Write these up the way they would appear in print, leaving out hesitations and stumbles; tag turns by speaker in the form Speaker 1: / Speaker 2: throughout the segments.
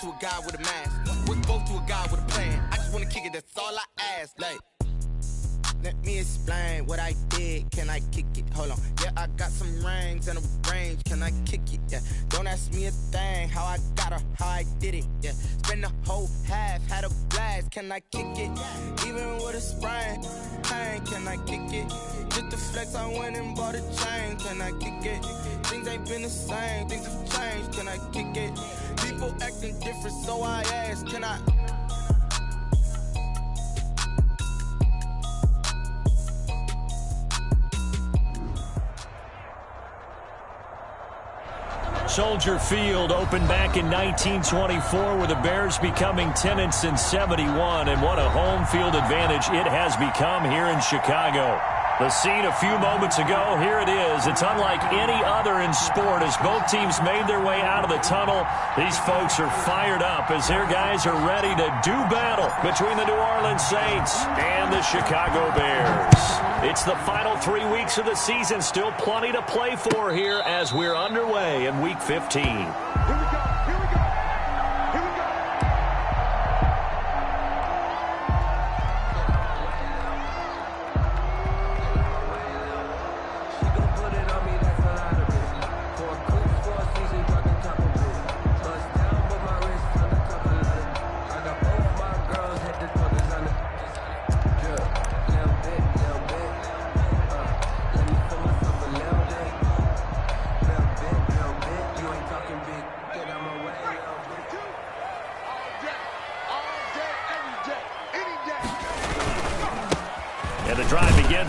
Speaker 1: to a guy with a mask. We're both to a guy with a plan. I just wanna kick it, that's all I ask. Like, let me explain what I did. Can I kick it? Hold on. Yeah, I got some rings and a range. Can I kick it? Yeah. Don't ask me a thing. How I got her, how I did it. Yeah. Spend the whole half, had a blast. Can I kick it? Even with a sprain. Pain, can I kick it? Just the flex, I went and bought a chain. Can I kick it? Things ain't been the same. Things have changed. Can I kick it? People acting different, so I ask. Can I?
Speaker 2: Soldier Field opened back in 1924 with the Bears becoming 10-71, and what a home field advantage it has become here in Chicago. The scene a few moments ago, here it is. It's unlike any other in sport as both teams made their way out of the tunnel. These folks are fired up as their guys are ready to do battle between the New Orleans Saints and the Chicago Bears. It's the final 3 weeks of the season, still plenty to play for here as we're underway in Week 15.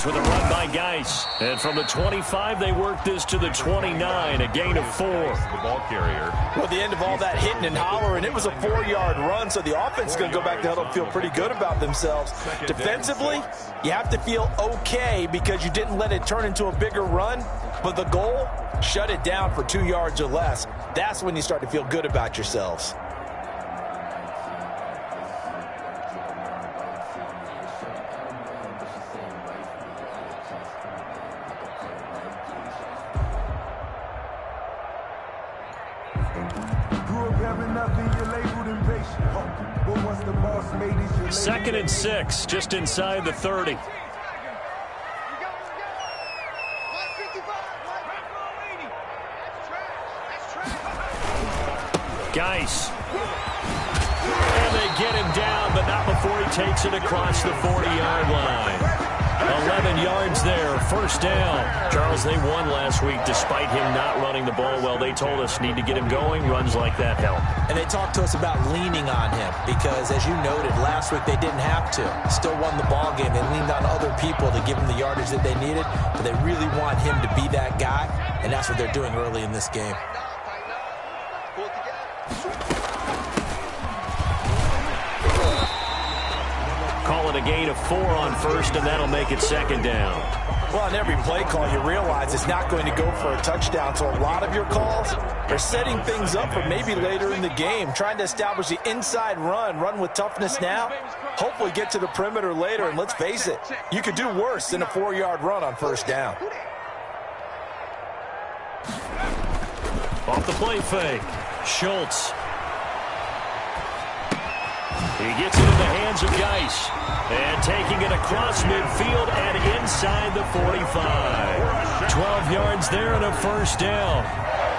Speaker 2: With a run by Geis. And from the 25, they work this to the 29, a gain of 4.
Speaker 3: The ball carrier.
Speaker 4: Well, the end of all that hitting and hollering, it was a 4-yard run, so the offense is going to go back to huddle and feel pretty good about themselves. Defensively, you have to feel okay because you didn't let it turn into a bigger run, but the goal, shut it down for 2 yards or less. That's when you start to feel good about yourselves.
Speaker 2: Second and 6, just inside the 30. Geis. And they get him down, but not before he takes it across the 40-yard line. 11 yards there, first down. Charles, they won last week despite him not running the ball well. They told us need to get him going. Runs like that help.
Speaker 4: And they talked to us about leaning on him because, as you noted, last week they didn't have to. Still won the ball game. They leaned on other people to give them the yardage that they needed, but they really want him to be that guy, and that's what they're doing early in this game.
Speaker 2: Call it a gain of 4 on first, and that'll make it second down.
Speaker 4: Well, on every play call, you realize it's not going to go for a touchdown, so a lot of your calls are setting things up for maybe later in the game, trying to establish the inside run with toughness now, hopefully get to the perimeter later, and let's face it, you could do worse than a 4-yard run on first down.
Speaker 2: Off the play fake, Schultz. He gets it in the hands of Geis. And taking it across midfield and inside the 45. 12 yards there and a first down.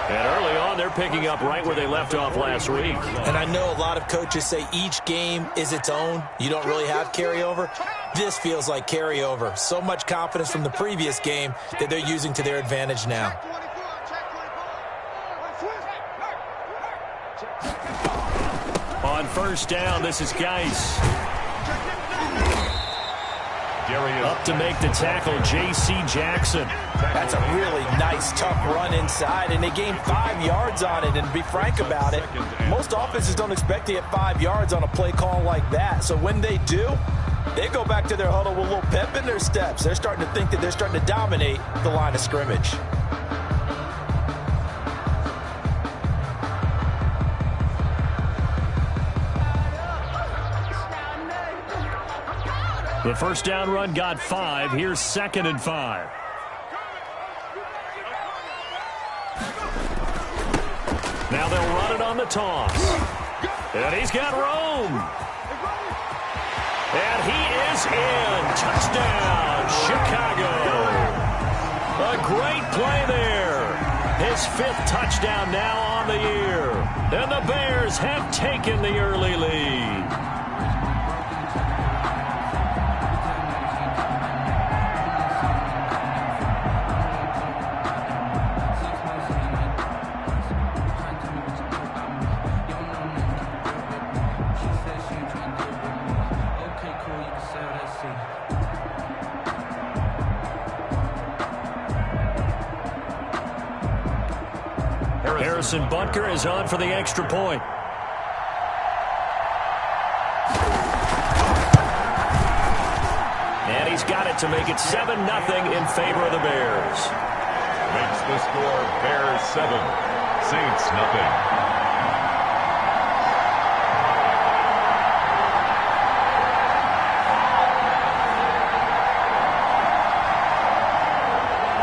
Speaker 2: And early on, they're picking up right where they left off last week.
Speaker 4: And I know a lot of coaches say each game is its own. You don't really have carryover. This feels like carryover. So much confidence from the previous game that they're using to their advantage now.
Speaker 2: On first down, this is Geis. Up to make the tackle, J.C. Jackson.
Speaker 4: That's a really nice, tough run inside, and they gained 5 yards on it. And to be frank about it, most offenses don't expect to get 5 yards on a play call like that. So when they do, they go back to their huddle with a little pep in their steps. They're starting to think that they're starting to dominate the line of scrimmage.
Speaker 2: The first down run got 5. Here's second and 5. Now they'll run it on the toss. And he's got room. And he is in. Touchdown, Chicago. A great play there. His 5th touchdown now on the year. And the Bears have taken the early lead. Harrison Butker is on for the extra point. And he's got it to make it 7-0 in favor of the Bears.
Speaker 3: Makes the score Bears 7, Saints nothing.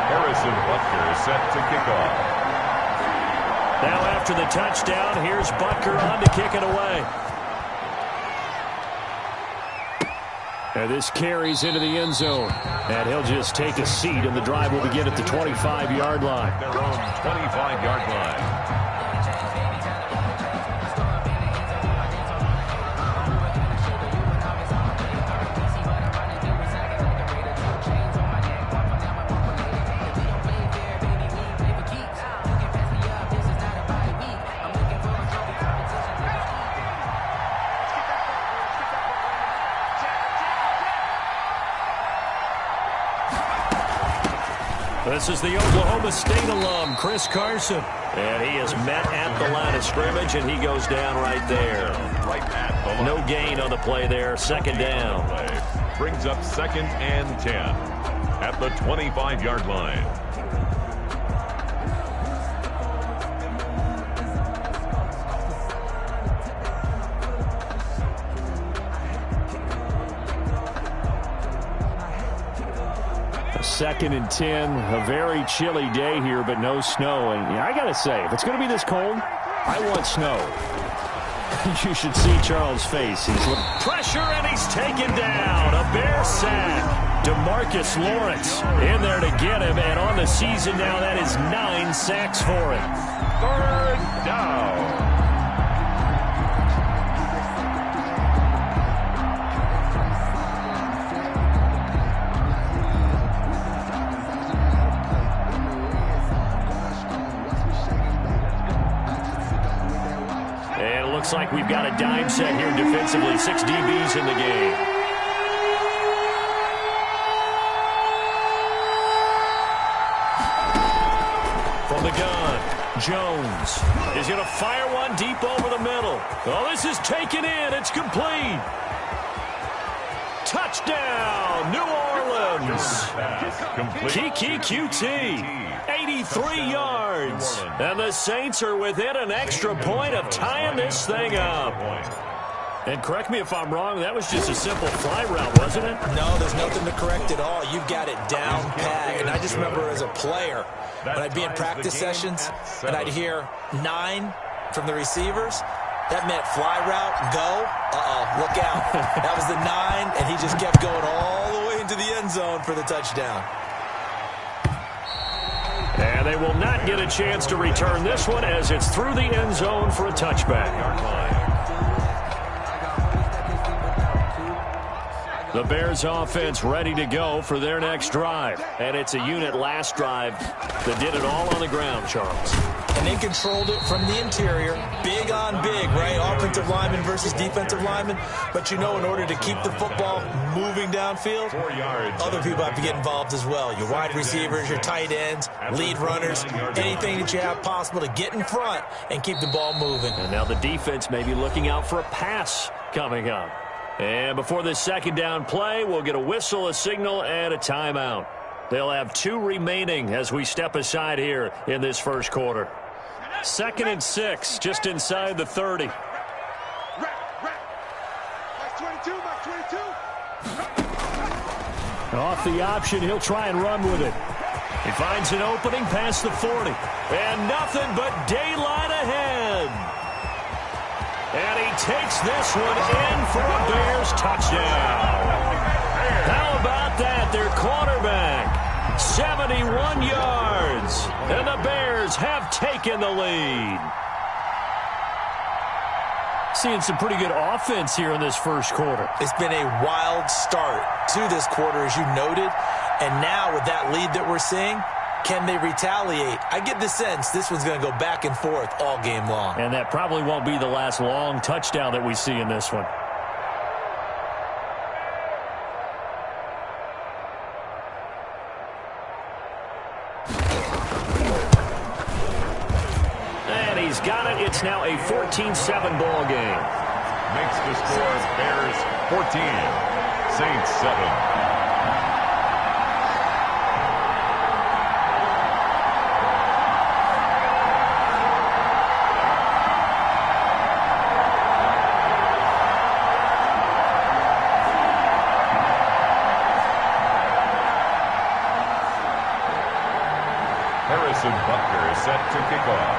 Speaker 3: Harrison Butker is set to kick off.
Speaker 2: Now after the touchdown, here's Butker on to kick it away. And this carries into the end zone. And he'll just take a seat, and the drive will begin at the 25-yard line.
Speaker 3: Their own 25-yard line.
Speaker 2: This is the Oklahoma State alum, Chris Carson. And he is met at the line of scrimmage, and he goes down right there.
Speaker 3: Right at the line.
Speaker 2: No gain on the play there. Second down.
Speaker 3: Brings up 2nd and 10 at the 25-yard line.
Speaker 2: Second and 10, a very chilly day here, but no snow. And I got to say, if it's going to be this cold, I want snow. You should see Charles' face. He's pressure, and he's taken down. A Bear sack. DeMarcus Lawrence in there to get him, and on the season now, that is 9 sacks for him.
Speaker 3: 3rd down.
Speaker 2: Looks like we've got a dime set here defensively. 6 DBs in the game. From the gun, Jones is going to fire one deep over the middle. Oh, this is taken in. It's complete. Touchdown, New Orleans. Kiki QT. 83 yards. And the Saints are within an extra point of tying this thing up. And correct me if I'm wrong, that was just a simple fly route, wasn't it?
Speaker 4: No, there's nothing to correct at all. You've got it down pat. And I just remember as a player, when I'd be in practice sessions and I'd hear 9 from the receivers, that meant fly route, go. Look out. That was the 9, and he just kept going all the way into the end zone for the touchdown.
Speaker 2: And they will not get a chance to return this one as it's through the end zone for a touchback. The Bears offense ready to go for their next drive. And it's a unit last drive that did it all on the ground, Charles.
Speaker 4: And they controlled it from the interior. Big on big, right? Offensive lineman versus defensive lineman. But you know, in order to keep the football moving downfield,
Speaker 3: 4 yards.
Speaker 4: other people have to get involved as well. Your wide receivers, your tight ends, lead runners, anything that you have possible to get in front and keep the ball moving.
Speaker 2: And now the defense may be looking out for a pass coming up. And before this second down play, we'll get a whistle, a signal, and a timeout. They'll have 2 remaining as we step aside here in this first quarter. 2nd and 6, just inside the 30. Off the option, he'll try and run with it. He finds an opening past the 40. And nothing but daylight ahead. And he takes this one in for a Bears touchdown. How about that? Their quarterback, 71 yards. And the Bears have taken the lead. Seeing some pretty good offense here in this first quarter.
Speaker 4: It's been a wild start to this quarter, as you noted. And now with that lead that we're seeing, can they retaliate? I get the sense this one's going to go back and forth all game long.
Speaker 2: And that probably won't be the last long touchdown that we see in this one. And he's got it. It's now a 14-7 ball game.
Speaker 3: Makes the score Bears 14, Saints 7. Butker is set to kick off.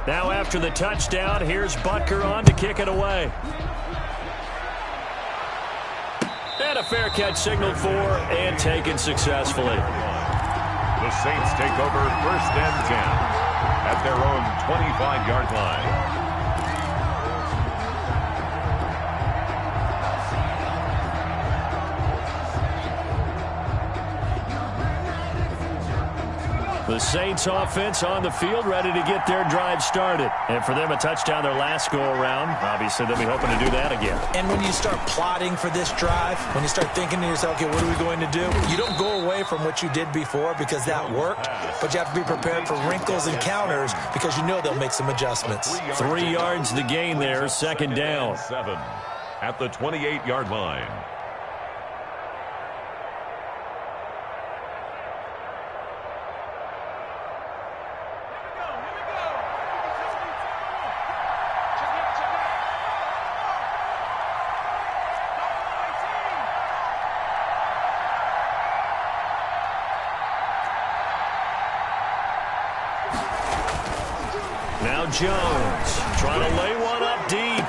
Speaker 2: Now after the touchdown, here's Butker on to kick it away. And a fair catch signaled for and taken successfully.
Speaker 3: The Saints take over 1st and 10 at their own 25-yard line.
Speaker 2: The Saints offense on the field, ready to get their drive started. And for them, a touchdown their last go-around. Obviously, they'll be hoping to do that again.
Speaker 4: And when you start plotting for this drive, when you start thinking to yourself, okay, what are we going to do? You don't go away from what you did before because that worked, but you have to be prepared for wrinkles and counters because you know they'll make some adjustments.
Speaker 2: 3 yards the gain there, 2nd down.
Speaker 3: 7 at the 28-yard line.
Speaker 2: Now Jones trying to lay one up deep.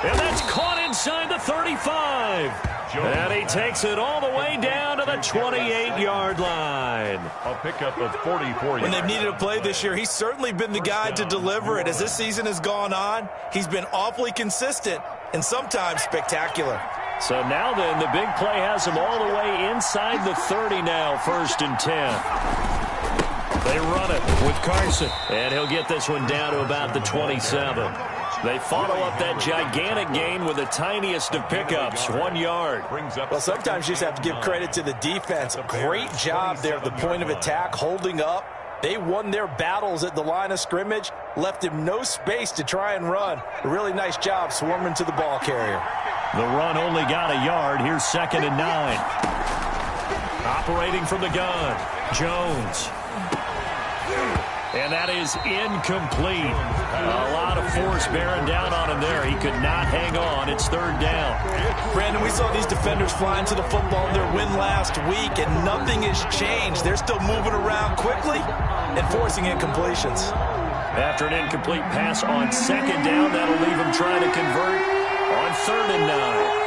Speaker 2: And that's caught inside the 35. And he takes it all the way down to the 28-yard line.
Speaker 3: A pickup of 44
Speaker 4: When they've needed a play this year, he's certainly been the guy to deliver it. As this season has gone on, he's been awfully consistent and sometimes spectacular.
Speaker 2: So now then, the big play has him all the way inside the 30 now, 1st and 10. They run it with Carson, and he'll get this one down to about the 27. They follow up that gigantic gain with the tiniest of pickups, 1 yard.
Speaker 4: Well, sometimes you just have to give credit to the defense. Great job there at the point of attack, holding up. They won their battles at the line of scrimmage, left him no space to try and run. A really nice job swarming to the ball carrier.
Speaker 2: The run only got a yard. Here's 2nd and 9. Operating from the gun, Jones. And that is incomplete. A lot of force bearing down on him there. He could not hang on. It's 3rd down.
Speaker 4: Brandon, we saw these defenders flying to the football in their win last week, and nothing has changed. They're still moving around quickly and forcing incompletions.
Speaker 2: After an incomplete pass on 2nd down, that'll leave him trying to convert on 3rd and 9.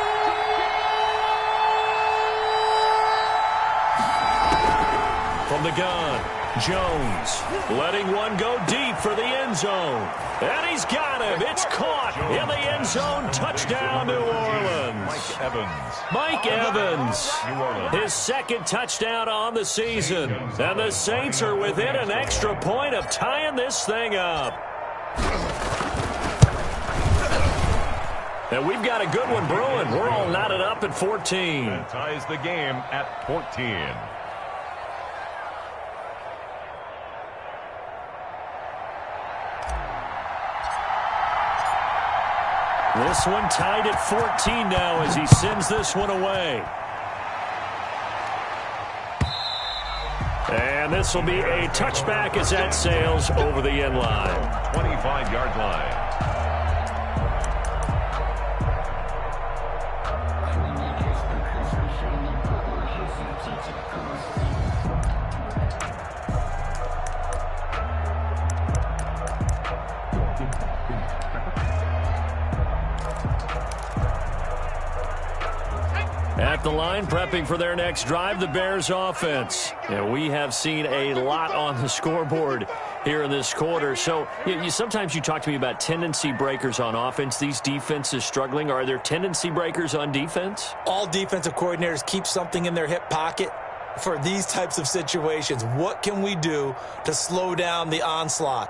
Speaker 2: From the gun, Jones letting one go deep for the end zone. And he's got him. It's caught in the end zone. Touchdown, New Orleans. Mike Evans. His 2nd touchdown on the season. And the Saints are within an extra point of tying this thing up. And we've got a good one brewing. We're all knotted up at 14.
Speaker 3: That ties the game at 14.
Speaker 2: This one tied at 14 now as he sends this one away. And this will be a touchback as that sails over the end line.
Speaker 3: 25-yard line.
Speaker 2: At the line, prepping for their next drive, the Bears offense. And we have seen a lot on the scoreboard here in this quarter. So sometimes you talk to me about tendency breakers on offense. These defenses struggling. Are there tendency breakers on defense?
Speaker 4: All defensive coordinators keep something in their hip pocket for these types of situations. What can we do to slow down the onslaught?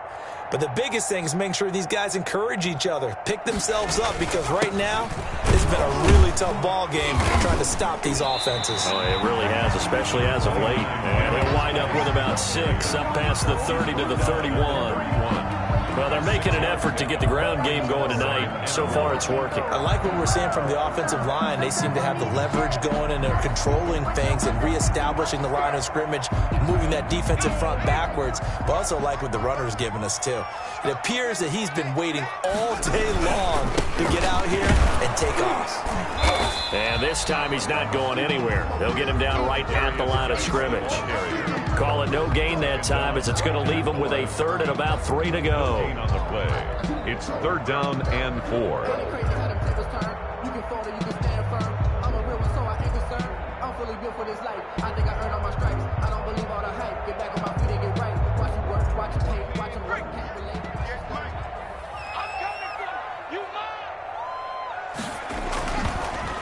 Speaker 4: But the biggest thing is making sure these guys encourage each other, pick themselves up, because right now it's been a really tough ball game trying to stop these offenses.
Speaker 2: Oh, it really has, especially as of late. And he'll wind up with about 6, up past the 30 to the 31. Well, they're making an effort to get the ground game going tonight. So far, it's working.
Speaker 4: I like what we're seeing from the offensive line. They seem to have the leverage going, and they're controlling things and reestablishing the line of scrimmage, moving that defensive front backwards. But also like what the runner's giving us, too. It appears that he's been waiting all day long to get out here and take off.
Speaker 2: And this time, he's not going anywhere. They'll get him down right at the line of scrimmage. Call it no gain that time, as it's going to leave him with a 3rd and about 3 to go.
Speaker 3: On the play. It's 3rd down and 4.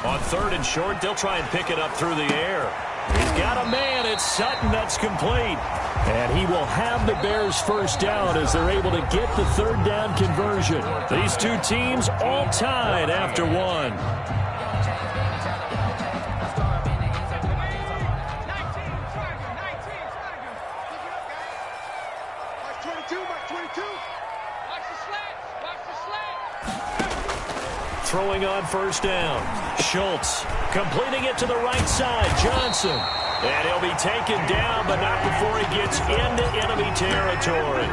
Speaker 2: On 3rd and short, they'll try and pick it up through the air. He's got a man. It's Sutton. That's complete. And he will have the Bears first down as they're able to get the 3rd down conversion. These two teams all tied after 1. Throwing on 1st down. Schultz completing it to the right side. Johnson. And he'll be taken down, but not before he gets into enemy territory.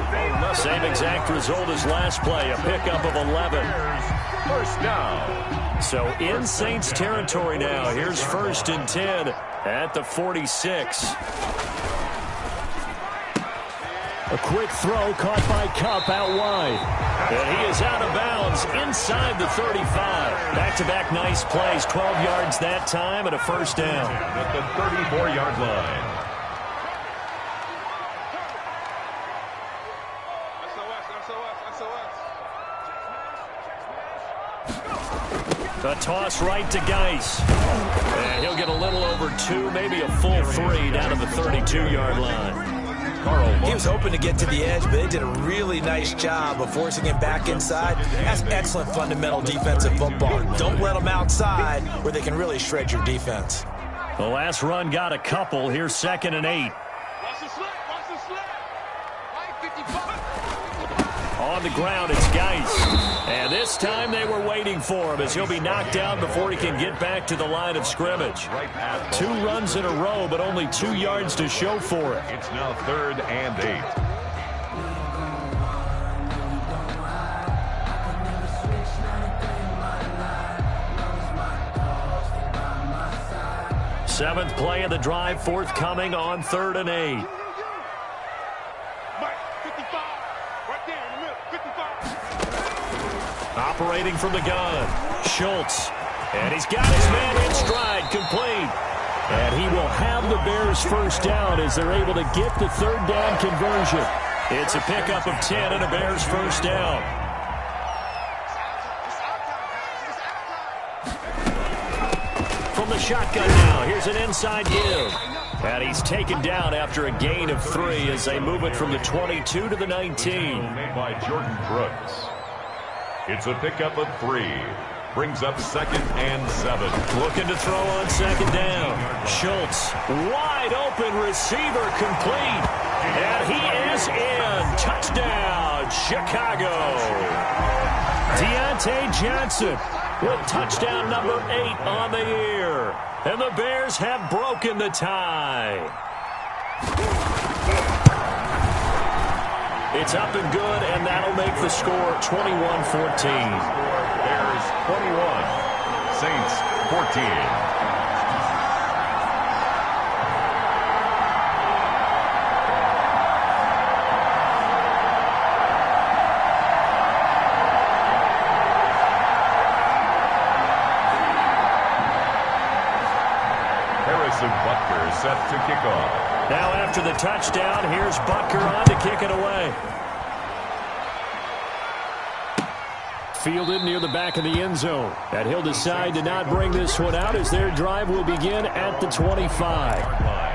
Speaker 2: Same exact result as last play, a pickup of 11.
Speaker 3: 1st down.
Speaker 2: So in Saints territory now. Here's 1st and 10 at the 46. A quick throw caught by Kupp out wide. And he is out of bounds inside the 35. Back-to-back nice plays, 12 yards that time and a 1st down.
Speaker 3: At the 34-yard line.
Speaker 2: A toss right to Geis. And he'll get a little over 2, maybe a full 3 down to the 32-yard line.
Speaker 4: He was hoping to get to the edge, but they did a really nice job of forcing him back inside. That's excellent fundamental defensive football. Don't let them outside where they can really shred your defense.
Speaker 2: The last run got a couple. Here's 2nd and 8. On the ground, it's Geis. And this time they were waiting for him as he'll be knocked down before he can get back to the line of scrimmage. 2 runs in a row, but only 2 yards to show for it.
Speaker 3: It's now 3rd and 8.
Speaker 2: Seventh play of the drive forthcoming on 3rd and 8. Operating from the gun, Schultz. And he's got his man in stride, complete. And he will have the Bears first down as they're able to get the 3rd down conversion. It's a pickup of 10 and a Bears first down. From the shotgun now, here's an inside give. And he's taken down after a gain of 3 as they move it from the 22 to the 19.
Speaker 3: Made by Jordan Brooks. It's a pickup of 3. Brings up 2nd and 7.
Speaker 2: Looking to throw on 2nd down. Schultz, wide open receiver, complete. And he is in. Touchdown, Chicago. Deontay Johnson with touchdown number 8 on the year. And the Bears have broken the tie. It's up and good, and that'll make the score 21-14.
Speaker 3: Bears 21, Saints 14. set to kick off.
Speaker 2: Now after the touchdown, here's Butker on to kick it away. Fielded near the back of the end zone. And he'll decide to not bring this one out as their drive will begin at the 25.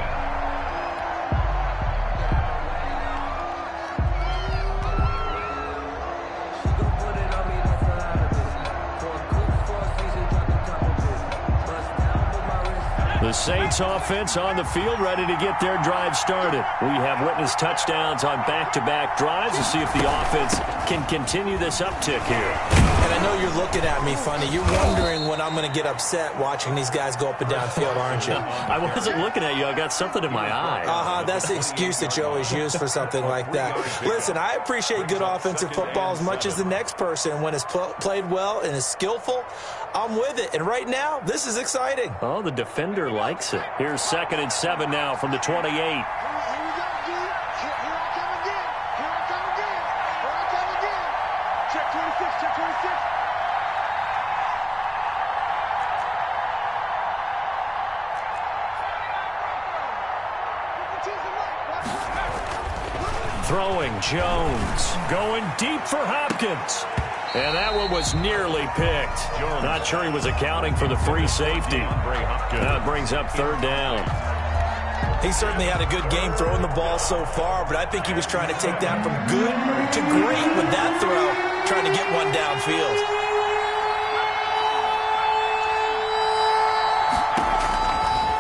Speaker 2: The Saints offense on the field, ready to get their drive started. We have witnessed touchdowns on back-to-back drives to see if the offense can continue this uptick here.
Speaker 4: And I know you're looking at me funny. You're wondering when I'm going to get upset watching these guys go up and down field, aren't you?
Speaker 2: I wasn't looking at you. I got something in my eye.
Speaker 4: That's the excuse that you always use for something like that. Listen, I appreciate good offensive football as much as the next person. When it's played well and is skillful, I'm with it. And right now, this is exciting.
Speaker 2: Oh, the defender likes it. Here's 2nd and 7 now from the 28. Throwing Jones. Going deep for Hopkins. And that one was nearly picked. Not sure he was accounting for the free safety. That brings up 3rd down.
Speaker 4: He certainly had a good game throwing the ball so far, but I think he was trying to take that from good to great with that throw, trying to get one downfield.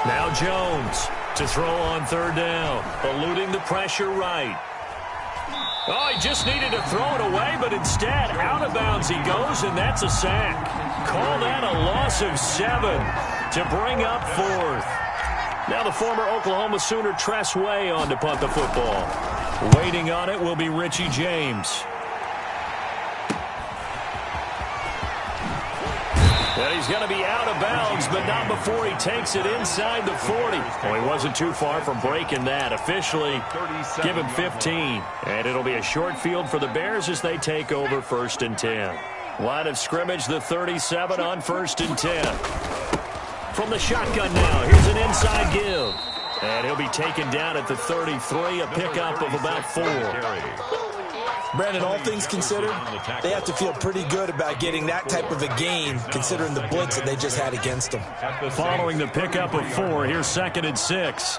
Speaker 2: Now Jones to throw on 3rd down, eluding the pressure right. Oh, he just needed to throw it away, but instead, out of bounds he goes, and that's a sack. Call that a loss of 7 to bring up 4th. Now the former Oklahoma Sooner Tress Way on to punt the football. Waiting on it will be Richie James. And he's going to be out of bounds, but not before he takes it inside the 40. Well, he wasn't too far from breaking that. Officially, give him 15. And it'll be a short field for the Bears as they take over 1st and 10. Line of scrimmage, the 37 on 1st and 10. From the shotgun now, here's an inside give. And he'll be taken down at the 33, a pickup of about 4.
Speaker 4: Brandon, all things considered, they have to feel pretty good about getting that type of a gain, considering the blitz that they just had against them.
Speaker 2: Following the pickup of 4, here's 2nd and 6.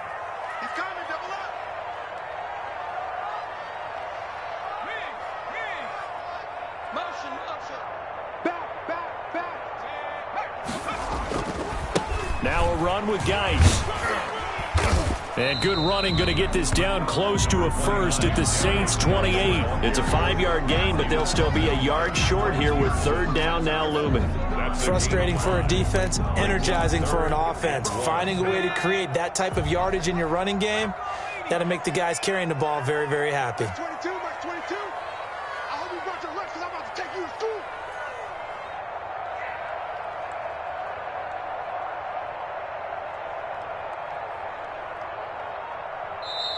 Speaker 2: Now a run with Geis. And good running, going to get this down close to a 1st at the Saints 28. It's a 5-yard gain, but they'll still be a yard short here with 3rd down now looming.
Speaker 4: Frustrating for a defense, energizing for an offense. Finding a way to create that type of yardage in your running game, that'll make the guys carrying the ball very, very happy.
Speaker 5: 22, Mark 22. I hope you brought your lunch because I'm about to take you to school.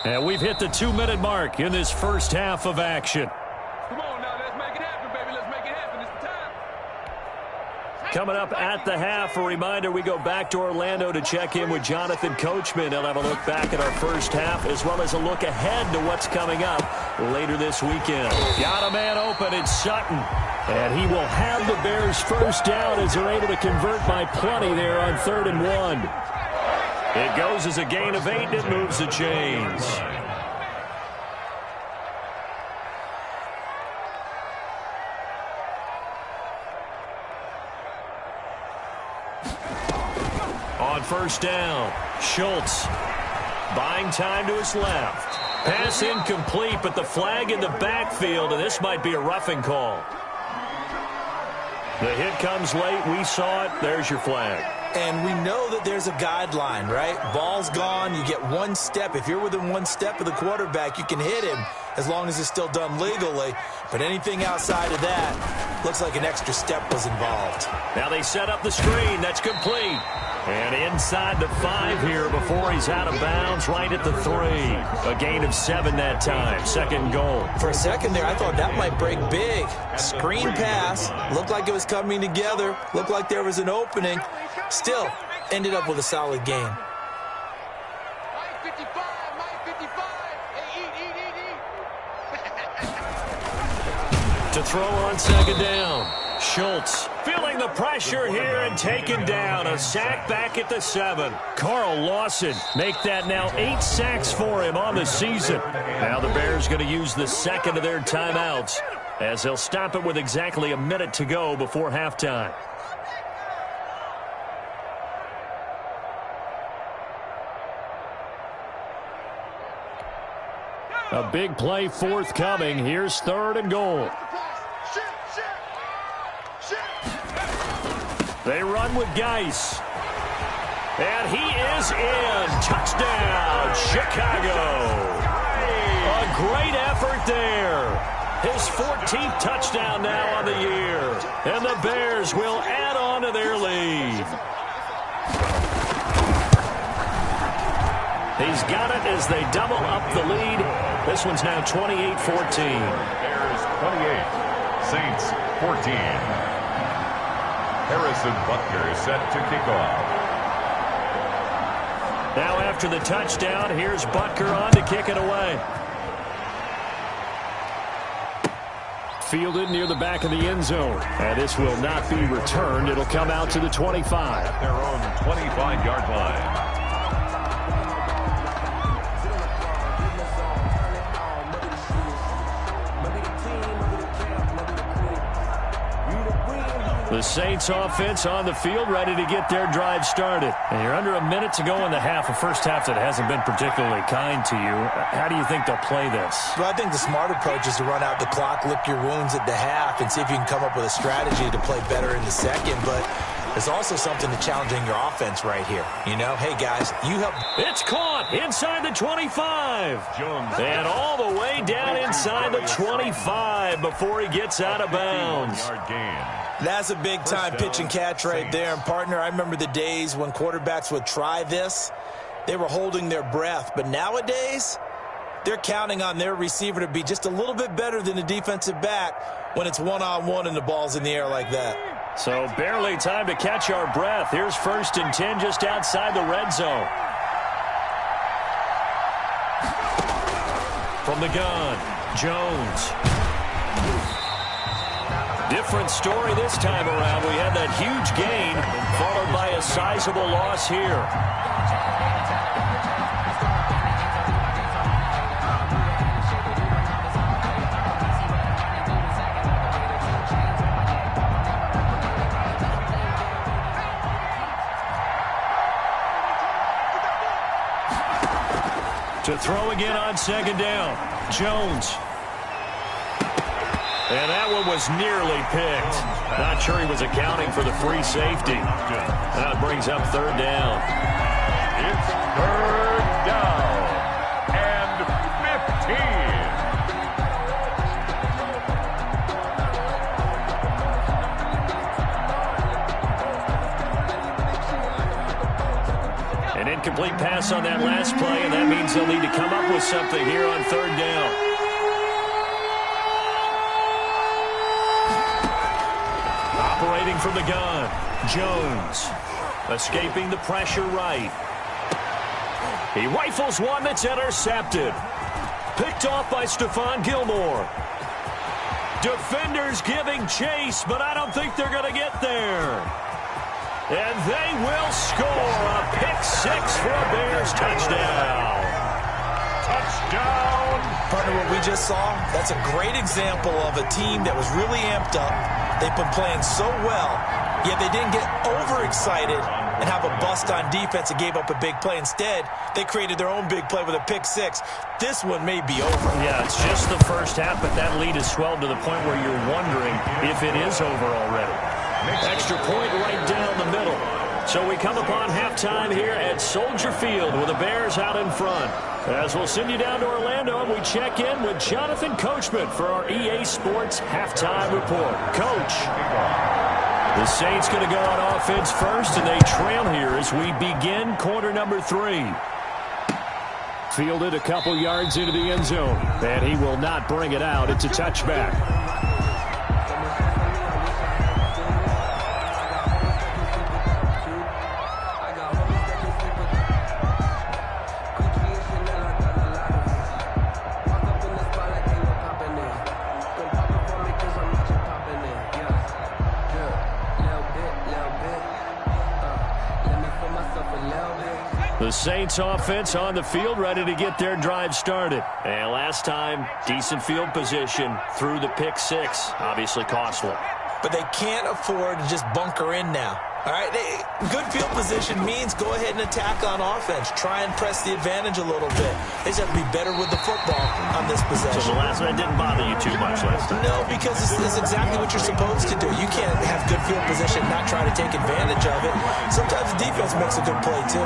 Speaker 2: And we've hit the 2-minute mark in this first half of action.
Speaker 5: Come on now, let's make it happen, baby. Let's make it happen. It's the time.
Speaker 2: Coming up at the half, a reminder, we go back to Orlando to check in with Jonathan Coachman. He'll have a look back at our first half as well as a look ahead to what's coming up later this weekend. Got a man open, it's Sutton. And he will have the Bears first down as they're able to convert by plenty there on 3rd and 1. It goes as a gain of 8, and it moves the chains. On 1st down, Schultz buying time to his left. Pass incomplete, but the flag in the backfield, and this might be a roughing call. The hit comes late. We saw it. There's your flag.
Speaker 4: And we know that there's a guideline, right? Ball's gone. You get 1 step. If you're within 1 step of the quarterback, you can hit him as long as it's still done legally. But anything outside of that looks like an extra step was involved.
Speaker 2: Now they set up the screen. That's complete. And inside the 5 here before he's out of bounds, right at the 3. A gain of 7 that time. 2nd goal.
Speaker 4: For a second there, I thought that might break big. Screen pass. Looked like it was coming together. Looked like there was an opening. Still, ended up with a solid game.
Speaker 2: To throw on second down. Schultz feeling the pressure here and taken down. A sack back at the 7. Carl Lawson make that now 8 sacks for him on the season. Now the Bears going to use the second of their timeouts as they'll stop it with exactly a minute to go before halftime. A big play forthcoming. Here's 3rd and goal. They run with Geis. And he is in. Touchdown, Chicago. A great effort there. His 14th touchdown now on the year. And the Bears will add on to their lead. He's got it as they double up the lead. This one's now 28-14.
Speaker 3: Bears 28, Saints 14. Harrison Butker is set to kick off.
Speaker 2: Now after the touchdown, here's Butker on to kick it away. Fielded near the back of the end zone. And this will not be returned. It'll come out to the 25.
Speaker 3: At their own 25-yard line.
Speaker 2: The Saints offense on the field, ready to get their drive started. And you're under a minute to go in the half, a first half that hasn't been particularly kind to you. How do you think they'll play this?
Speaker 4: Well, I think the smart approach is to run out the clock, lick your wounds at the half, and see if you can come up with a strategy to play better in the second. But there's also something to challenging your offense right here. You know, hey, guys, you help.
Speaker 2: It's caught inside the 25. And all the way down inside the 25 before he gets out of bounds.
Speaker 4: That's a big-time pitch and catch right there. And, partner, I remember the days when quarterbacks would try this. They were holding their breath. But nowadays, they're counting on their receiver to be just a little bit better than the defensive back when it's one-on-one and the ball's in the air like that.
Speaker 2: So barely time to catch our breath. Here's 1st and 10 just outside the red zone. From the gun, Jones. Different story this time around. We had that huge gain followed by a sizable loss here. To throw again on second down, Jones. And that one was nearly picked. Not sure he was accounting for the free safety. Now it brings up 3rd down.
Speaker 3: It's 3rd down and 15.
Speaker 2: An incomplete pass on that last play, and that means they'll need to come up with something here on 3rd down. Operating from the gun, Jones. Escaping the pressure right. He rifles one that's intercepted. Picked off by Stephon Gilmore. Defenders giving chase, but I don't think they're going to get there. And they will score a pick-6 for a Bears touchdown.
Speaker 3: Touchdown!
Speaker 4: Partner, what we just saw, that's a great example of a team that was really amped up. They've been playing so well, yet they didn't get overexcited and have a bust on defense and gave up a big play. Instead, they created their own big play with a pick-6. This one may be over.
Speaker 2: Yeah, it's just the first half, but that lead has swelled to the point where you're wondering if it is over already. Extra point right down the middle. So we come upon halftime here at Soldier Field with the Bears out in front. As we'll send you down to Orlando and we check in with Jonathan Coachman for our EA Sports Halftime Report. Coach, the Saints going to go on offense first, and they trail here as we begin quarter number 3. Fielded a couple yards into the end zone, and he will not bring it out. It's a touchback. The Saints offense on the field, ready to get their drive started. And last time, decent field position through the pick six. Obviously costly.
Speaker 4: But they can't afford to just bunker in now. All right, good field position means go ahead and attack on offense. Try and press the advantage a little bit. They just have to be better with the football on this possession.
Speaker 2: So the last one didn't bother you too much last time?
Speaker 4: No, because this is exactly what you're supposed to do. You can't have good field position and not try to take advantage of it. Sometimes the defense makes a good play, too.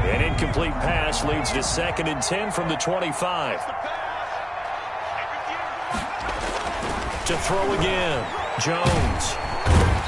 Speaker 2: An incomplete pass leads to 2nd and 10 from the 25. To throw again, Jones.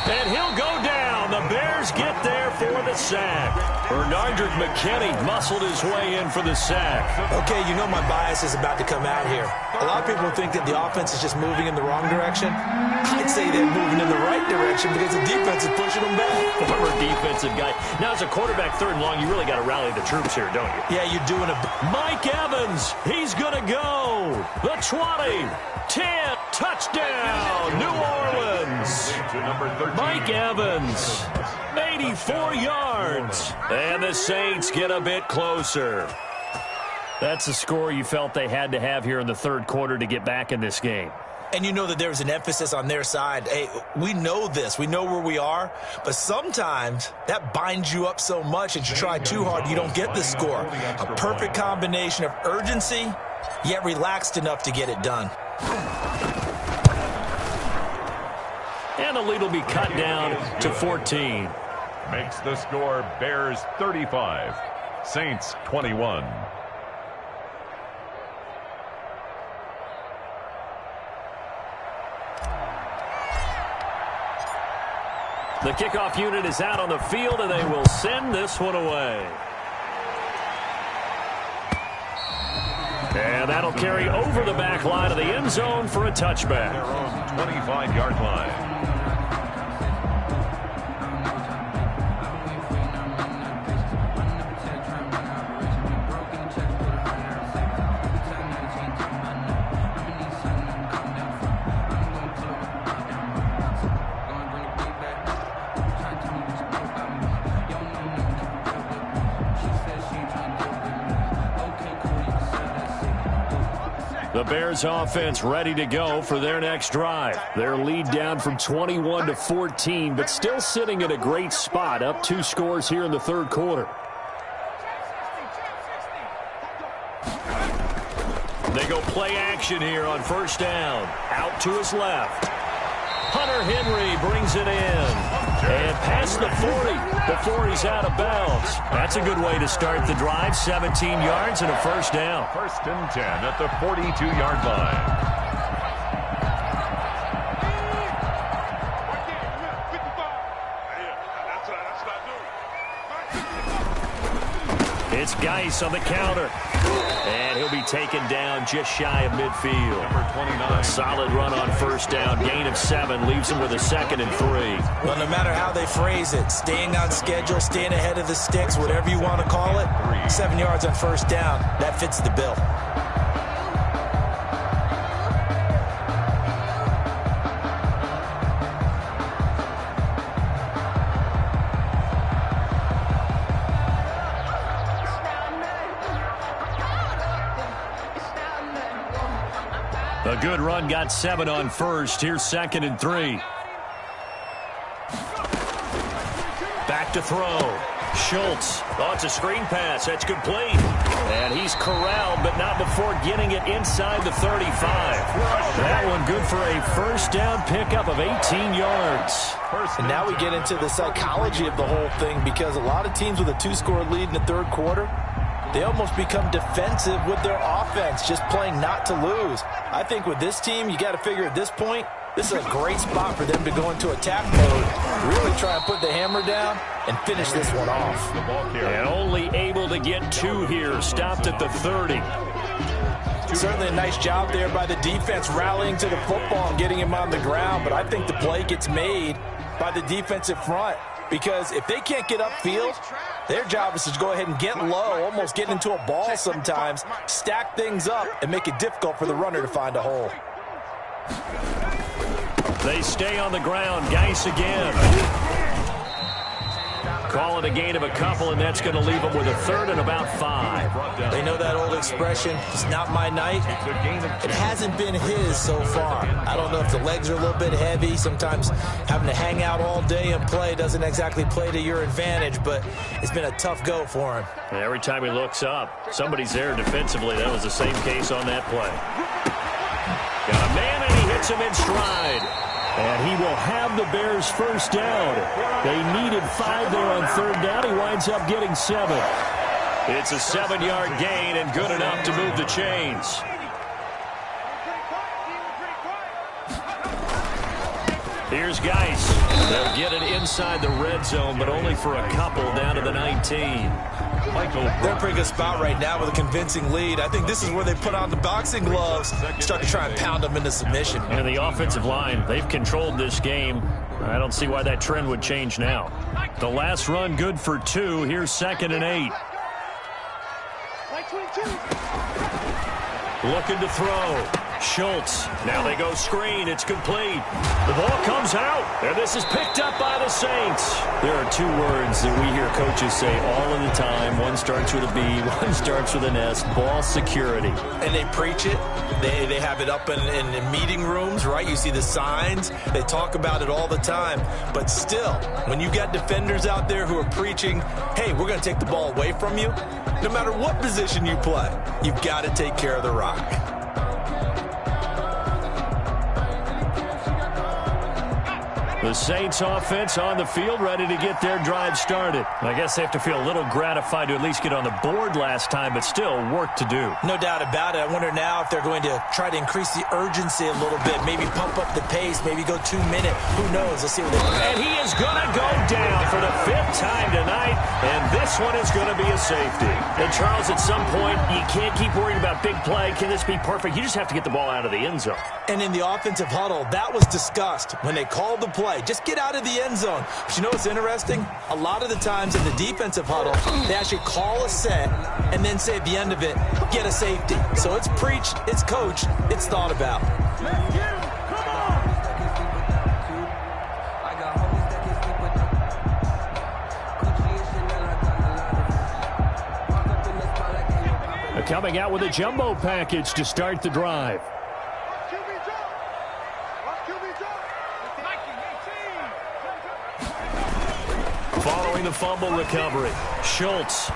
Speaker 2: And he'll go down. The Bears get there for the sack. Bernardrick McKinney muscled his way in for the sack.
Speaker 4: Okay, you know my bias is about to come out here. A lot of people think that the offense is just moving in the wrong direction. I'd say they're moving in the right direction because the defense is pushing them back.
Speaker 2: Former defensive guy. Now, as a quarterback 3rd and long, you really got to rally the troops here, don't you?
Speaker 4: Yeah, you're doing a...
Speaker 2: Mike Evans, he's going to go. The 20, 10, touchdown, New Orleans. Mike Evans, 84 yards. And the Saints get a bit closer. That's the score you felt they had to have here in the 3rd quarter to get back in this game.
Speaker 4: And you know that there's an emphasis on their side. Hey, we know this. We know where we are. But sometimes that binds you up so much that you try too hard, you don't get the score. A perfect combination of urgency, yet relaxed enough to get it done.
Speaker 2: And the lead will be cut down to 14.
Speaker 3: Makes the score Bears 35, Saints 21.
Speaker 2: The kickoff unit is out on the field, and they will send this one away. And that'll carry over the back line of the end zone for a touchback.
Speaker 3: Their own 25-yard line.
Speaker 2: The Bears offense ready to go for their next drive. Their lead down from 21 to 14, but still sitting at a great spot, up 2 scores here in the 3rd quarter. They go play action here on 1st down. Out to his left. Hunter Henry brings it in. And past the 40 before he's out of bounds. That's a good way to start the drive. 17 yards and a 1st down.
Speaker 3: 1st and 10 at the 42-yard line.
Speaker 2: It's Geis on the counter. And he'll be taken down just shy of midfield.
Speaker 3: Number 29.
Speaker 2: A solid run on 1st down. Gain of 7 leaves him with a 2nd and 3.
Speaker 4: Well, no matter how they phrase it, staying on schedule, staying ahead of the sticks, whatever you want to call it, 7 yards on 1st down, that fits the bill.
Speaker 2: A good run, got 7 on 1st. Here's 2nd and 3. Back to throw. Schultz. Oh, it's a screen pass. That's complete. And he's corralled, but not before getting it inside the 35. That one good for a 1st down pickup of 18 yards.
Speaker 4: And now we get into the psychology of the whole thing, because a lot of teams with a 2-score lead in the 3rd quarter, they almost become defensive with their offense, just playing not to lose. I think with this team, you got to figure at this point, this is a great spot for them to go into attack mode, really try and put the hammer down and finish this one off.
Speaker 2: And only able to get 2 here, stopped at the 30.
Speaker 4: Certainly a nice job there by the defense rallying to the football and getting him on the ground, but I think the play gets made by the defensive front. Because if they can't get upfield, their job is to go ahead and get low, almost get into a ball sometimes, stack things up, and make it difficult for the runner to find a hole.
Speaker 2: They stay on the ground. Geis again. Call it a gain of a couple, and that's going to leave them with a third and about 5.
Speaker 4: They know that old expression, it's not my night. It hasn't been his so far. I don't know if the legs are a little bit heavy. Sometimes having to hang out all day and play doesn't exactly play to your advantage, but it's been a tough go for him.
Speaker 2: And every time he looks up, somebody's there defensively. That was the same case on that play. Got a man, and he hits him in stride. And he will have the Bears first down. They needed 5 there on third down. He winds up getting 7. It's a 7-yard gain and good enough to move the chains. Here's Geis. They'll get it inside the red zone, but only for a couple down to the 19.
Speaker 4: They're in a pretty good spot right now with a convincing lead. I think this is where they put on the boxing gloves, start to try and pound them into submission.
Speaker 2: And the offensive line, they've controlled this game. I don't see why that trend would change now. The last run good for 2. Here's 2nd and 8. Looking to throw. Schultz. Now they go screen. It's complete. The ball comes out, and this is picked up by the Saints. There are 2 words that we hear coaches say all of the time. One starts with a B, one starts with an S. Ball security.
Speaker 4: And they preach it. They have it up in meeting rooms, right? You see the signs. They talk about it all the time. But still, when you got defenders out there who are preaching, hey, we're going to take the ball away from you, no matter what position you play, you've got to take care of the rock.
Speaker 2: The Saints offense on the field, ready to get their drive started. I guess they have to feel a little gratified to at least get on the board last time, but still work to do.
Speaker 4: No doubt about it. I wonder now if they're going to try to increase the urgency a little bit, maybe pump up the pace, maybe go 2 minute. Who knows? Let's see what they do.
Speaker 2: And he is going to go down for the 5th time tonight, and this one is going to be a safety. And Charles, at some point, you can't keep worrying about big play. Can this be perfect? You just have to get the ball out of the end zone.
Speaker 4: And in the offensive huddle, that was discussed when they called the play. Just get out of the end zone. But you know what's interesting? A lot of the times in the defensive huddle, they actually call a set and then say at the end of it, get a safety. So it's preached, it's coached, it's thought about.
Speaker 2: Coming out with a jumbo package to start the drive. Following the fumble recovery, Schultz.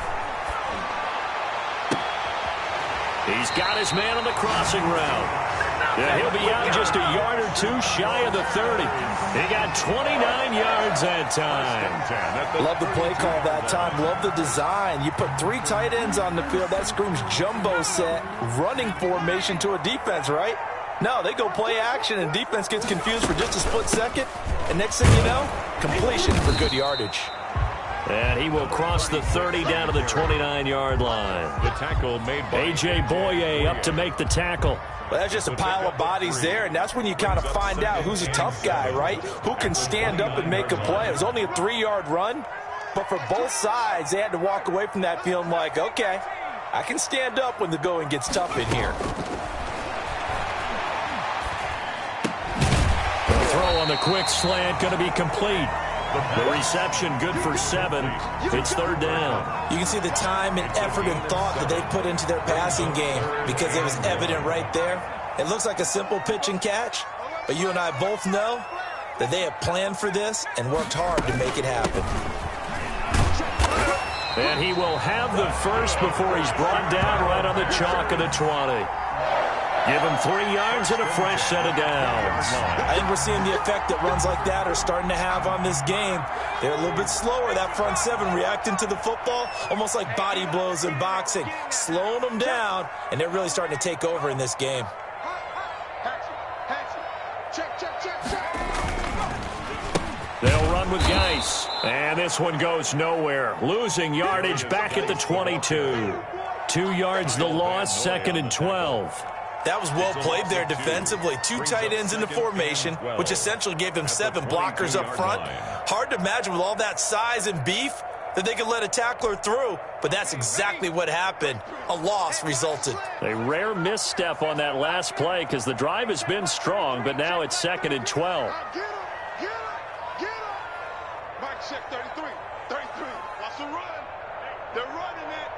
Speaker 2: He's got his man on the crossing route. Yeah, he'll be out just a yard or 2 shy of the 30. He got 29 yards that time.
Speaker 4: Love the play call that time. Love the design. You put 3 tight ends on the field. That screams jumbo set, running formation to a defense, right? No, they go play action, and defense gets confused for just a split second. And next thing you know, completion for good yardage.
Speaker 2: And he will cross the 30 down to the 29-yard line.
Speaker 3: The tackle made by
Speaker 2: A.J. Boye up to make the tackle.
Speaker 4: Well, that's just a pile of bodies there, and that's when you kind of find out who's a tough guy, right? Who can stand up and make a play. It was only a 3-yard run, but for both sides, they had to walk away from that feeling like, okay, I can stand up when the going gets tough in here.
Speaker 2: The throw on the quick slant going to be complete. The reception good for 7. It's 3rd down.
Speaker 4: You can see the time and effort and thought that they put into their passing game because it was evident right there. It looks like a simple pitch and catch, but you and I both know that they have planned for this and worked hard to make it happen.
Speaker 2: And he will have the first before he's brought down right on the chalk of the 20. Give him 3 yards and a fresh set of downs.
Speaker 4: I think we're seeing the effect that runs like that are starting to have on this game. They're a little bit slower, that front 7, reacting to the football, almost like body blows in boxing, slowing them down, and they're really starting to take over in this game.
Speaker 2: They'll run with Geis, and this one goes nowhere. Losing yardage back at the 22. 2 yards the loss, 2nd and 12.
Speaker 4: That was well played there defensively. 2 tight ends in the formation, which essentially gave them 7 blockers up front. Hard to imagine with all that size and beef that they could let a tackler through, but that's exactly what happened. A loss resulted.
Speaker 2: A rare misstep on that last play because the drive has been strong, but now it's 2nd and 12.
Speaker 5: Get him. Mike, check 33. 33. Watch the run. They're running it.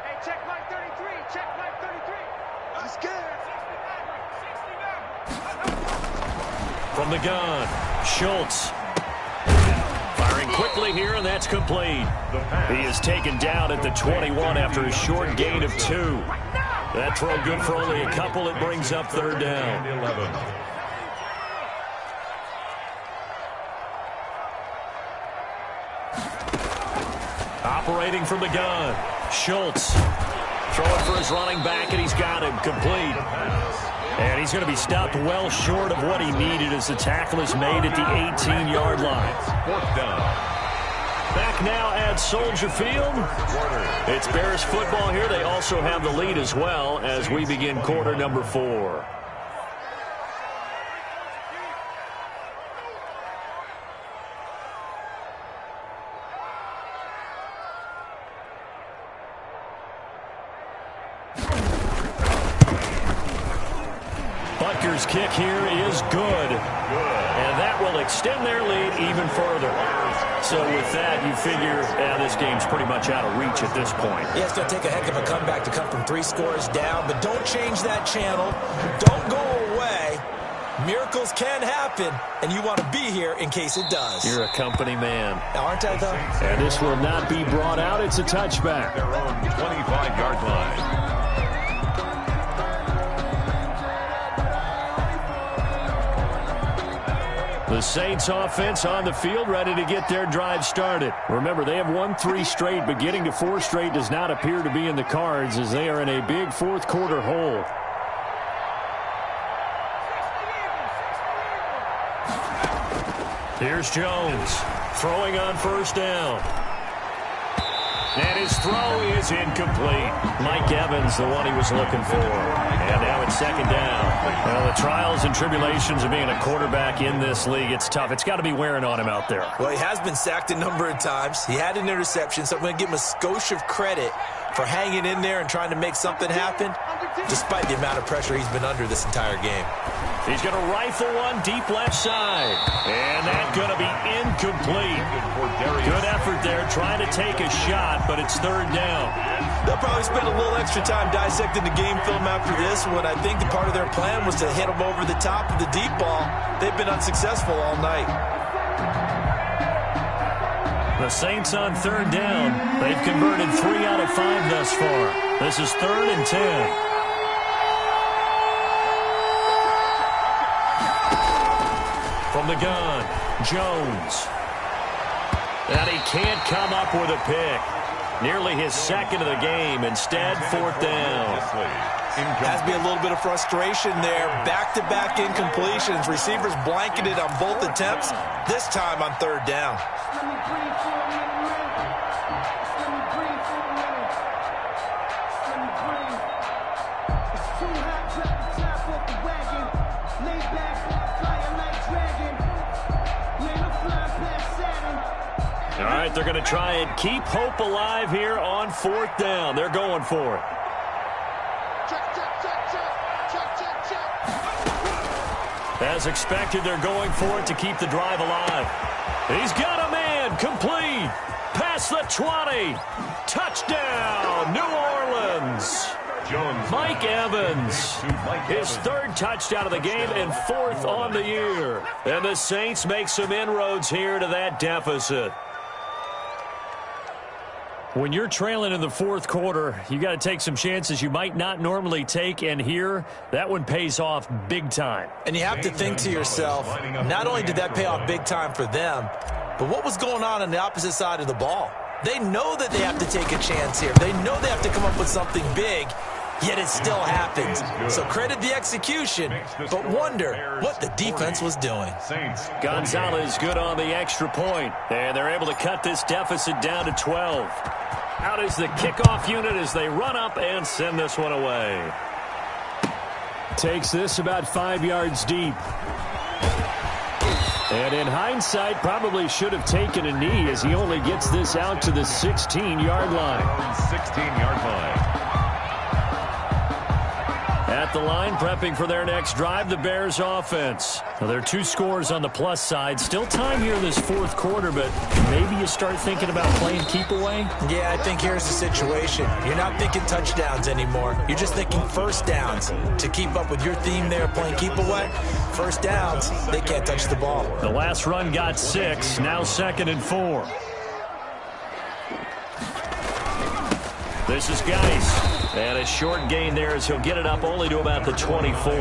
Speaker 6: Hey, check Mike 33. Check Mike 33.
Speaker 5: I'm scared.
Speaker 2: From the gun, Schultz. Firing quickly here, and that's complete. He is taken down at the 21 after a short gain of 2. That throw good for only a couple. It brings up 3rd down.
Speaker 3: 11.
Speaker 2: Operating from the gun, Schultz. Throwing for his running back, and he's got him complete. And he's going to be stopped well short of what he needed as the tackle is made at the 18-yard line.
Speaker 3: 4th down.
Speaker 2: Back now at Soldier Field. It's Bears football here. They also have the lead as well as we begin quarter number 4. Butker's kick here is good. And that will extend their lead even further. So with that, you figure this game's pretty much out of reach at this point.
Speaker 4: Yeah, it's going to take a heck of a comeback to come from 3 scores down, but don't change that channel. Don't go away. Miracles can happen, and you want to be here in case it does.
Speaker 2: You're a company man.
Speaker 4: Aren't I, though?
Speaker 2: And this will not be brought out. It's a touchback.
Speaker 3: Their own 25-yard line.
Speaker 2: The Saints offense on the field, ready to get their drive started. Remember, they have won 3 straight, but getting to 4 straight does not appear to be in the cards as they are in a big 4th quarter hole. Here's Jones throwing on 1st down. And his throw is incomplete. Mike Evans, the one he was looking for. And now it's 2nd down. Well, the trials and tribulations of being a quarterback in this league, it's tough. It's got to be wearing on him out there.
Speaker 4: Well, he has been sacked a number of times. He had an interception, so I'm going to give him a skosh of credit for hanging in there and trying to make something happen, despite the amount of pressure he's been under this entire game.
Speaker 2: He's going to rifle one deep left side. And that's going to be incomplete. Good effort there, trying to take a shot, but it's 3rd down.
Speaker 4: They'll probably spend a little extra time dissecting the game film after this one. I think the part of their plan was to hit him over the top of the deep ball. They've been unsuccessful all night.
Speaker 2: The Saints on 3rd down. They've converted 3 out of 5 thus far. This is 3rd and 10. From the gun, Jones. And he can't come up with a pick. Nearly his 2nd of the game. Instead, 4th down.
Speaker 4: Has to be a little bit of frustration there. Back-to-back incompletions. Receivers blanketed on both attempts. This time on 3rd down.
Speaker 2: All right, they're going to try and keep hope alive here on 4th down. They're going for it. As expected, they're going for it to keep the drive alive. He's got a man, complete, past the 20. Touchdown, New Orleans. Mike Evans, his 3rd touchdown of the game and 4th on the year. And the Saints make some inroads here to that deficit. When you're trailing in the 4th quarter, you got to take some chances you might not normally take, and here, that one pays off big time.
Speaker 4: And you have to think to yourself, not only did that pay off big time for them, but what was going on the opposite side of the ball? They know that they have to take a chance here. They know they have to come up with something big, yet it still happens. So credit the execution, but wonder what the defense was doing.
Speaker 2: Gonzalez good on the extra point, and they're able to cut this deficit down to 12. Out is the kickoff unit as they run up and send this one away. Takes this about 5 yards deep. And in hindsight, probably should have taken a knee as he only gets this out to the 16-yard line.
Speaker 3: 16-yard line.
Speaker 2: At the line, prepping for their next drive, the Bears offense. Now, there are 2 scores on the plus side. Still time here in this fourth quarter, but maybe you start thinking about playing keep away?
Speaker 4: Yeah, I think here's the situation. You're not thinking touchdowns anymore. You're just thinking first downs. To keep up with your theme there, playing keep away, first downs, they can't touch the ball.
Speaker 2: The last run got 6, now 2nd and 4. This is Geis. And a short gain there as he'll get it up only to about the 24.